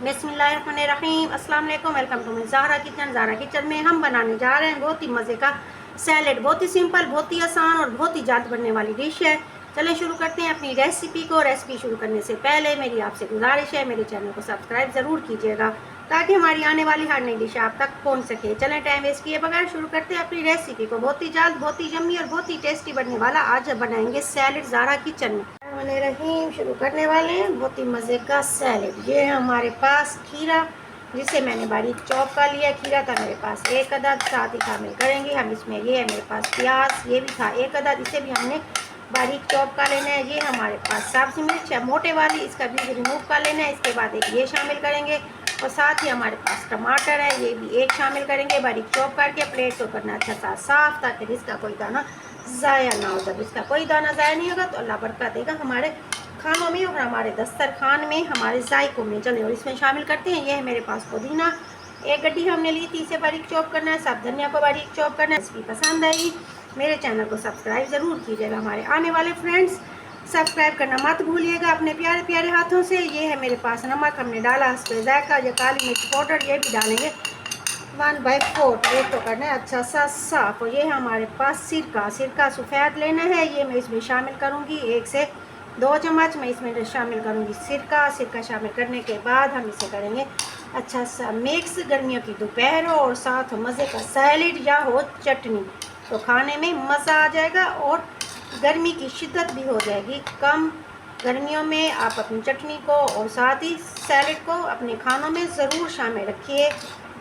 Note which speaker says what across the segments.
Speaker 1: बिस्मिल्लाहिर्रहमानिर्रहीम, अस्सलाम वालेकुम। Welcome to my Zahra kitchen. Zahra kitchen में हम बनाने जा रहे हैं बहुत ही मज़े का सैलेड। बहुत ही सिंपल, बहुत ही आसान और बहुत ही जात बनने वाली डिश है। चलें शुरू करते हैं अपनी रेसिपी को। रेसिपी शुरू करने से पहले मेरी आपसे गुजारिश है, मेरे चैनल को सब्सक्राइब ज़रूर कीजिएगा ताकि हमारी आने वाली हर नई डिश आप तक पहुँच सके। चलें टाइम वेस्ट किए बगैर शुरू करते हैं अपनी रेसिपी को। बहुत ही जल्द, बहुत ही यम्मी और बहुत ही टेस्टी बनने वाला आज बनाएंगे सैलेड ज़ाहरा किचन में। रहीम शुरू करने वाले हैं बहुत ही मज़े का सैलेड। ये है हमारे पास खीरा, जिसे मैंने बारीक चॉप कर लिया। खीरा था मेरे पास एक अदद, साथ ही शामिल करेंगे हम इसमें ये है मेरे पास प्याज, ये भी था एक अदद, इसे भी हमने बारीक चॉप कर लेना है। ये हमारे पास सब्ज़ी मिर्च है मोटे वाली, इसका बीज रिमूव कर लेना है। इसके बाद एक ये शामिल करेंगे और साथ ही हमारे पास टमाटर है, ये भी एक शामिल करेंगे बारीक चॉप करके। प्लेट को करना अच्छा सा साफ़ ताकि इसका कोई दाना ज़ाया ना हो। जब इसका कोई दाना ज़ाया नहीं होगा तो अल्लाह बरकत देगा हमारे खानों में और हमारे दस्तरखान में, हमारे जायकों में। चले और इसमें शामिल करते हैं। ये है मेरे पास पुदीना, एक गड्डी हमने ली थी, इसे बारीक चॉप करना है। साथ धनिया को बारीक चॉप करना है। रेसिपी पसंद आई मेरे चैनल को सब्सक्राइब ज़रूर कीजिएगा। हमारे आने वाले फ्रेंड्स सब्सक्राइब करना मत भूलिएगा अपने प्यारे प्यारे हाथों से। ये है मेरे पास नमक हमने डाला, इस पर जायका, या काली मिर्च पाउडर ये भी डालेंगे 1/4। प्लेट को करना है अच्छा सा साफ। और ये हमारे पास सिरका, सिरका सफ़ेद लेना है। ये मैं इसमें शामिल करूँगी 1 से 2 चम्मच मैं इसमें शामिल करूँगी सिरका। सिरका शामिल करने के बाद हम इसे करेंगे अच्छा सा मिक्स। गर्मियों की दोपहर हो और साथ मज़े का सैलेड या हो चटनी, तो खाने में मज़ा आ जाएगा और गर्मी की शिद्दत भी हो जाएगी कम। गर्मियों में आप अपनी चटनी को और साथ ही सैलेड को अपने खानों में ज़रूर शामिल रखिए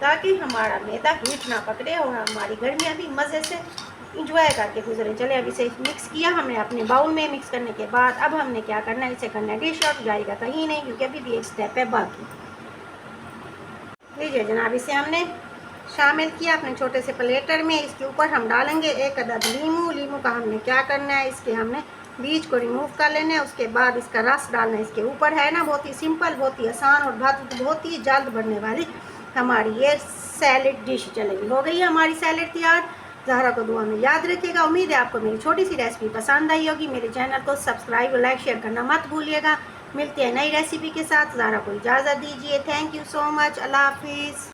Speaker 1: ताकि हमारा मैदा हीट ना पकड़े और हमारी गर्मियाँ भी मज़े से इंजॉय करके गुजरे। चले अब इसे मिक्स किया हमने अपने बाउल में। मिक्स करने के बाद अब हमने क्या करना है, इसे करना है डिश आउट। जाएगा कहीं नहीं क्योंकि अभी भी एक स्टेप है बाकी। लीजिए जनाब, इसे हमने शामिल किया अपने छोटे से प्लेटर में। इसके ऊपर हम डालेंगे एक अदद लीमू। लीमू का हमने क्या करना है, इसके हमने बीज को रिमूव कर लेना है। उसके बाद इसका रस डालना है इसके ऊपर। है ना, बहुत ही सिंपल, बहुत ही आसान और बहुत ही जल्द बनने वाली हमारी ये सैलेड डिश चलेगी। हो गई है हमारी सैलेड तैयार। ज़ाहरा को दुआ में याद रखिएगा। उम्मीद है आपको मेरी छोटी सी रेसिपी पसंद आई होगी। मेरे चैनल को सब्सक्राइब और लाइक शेयर करना मत भूलिएगा। मिलते हैं नई रेसिपी के साथ। ज़ाहरा को इजाज़त दीजिए। Thank you so much. अल्लाह हाफिज़।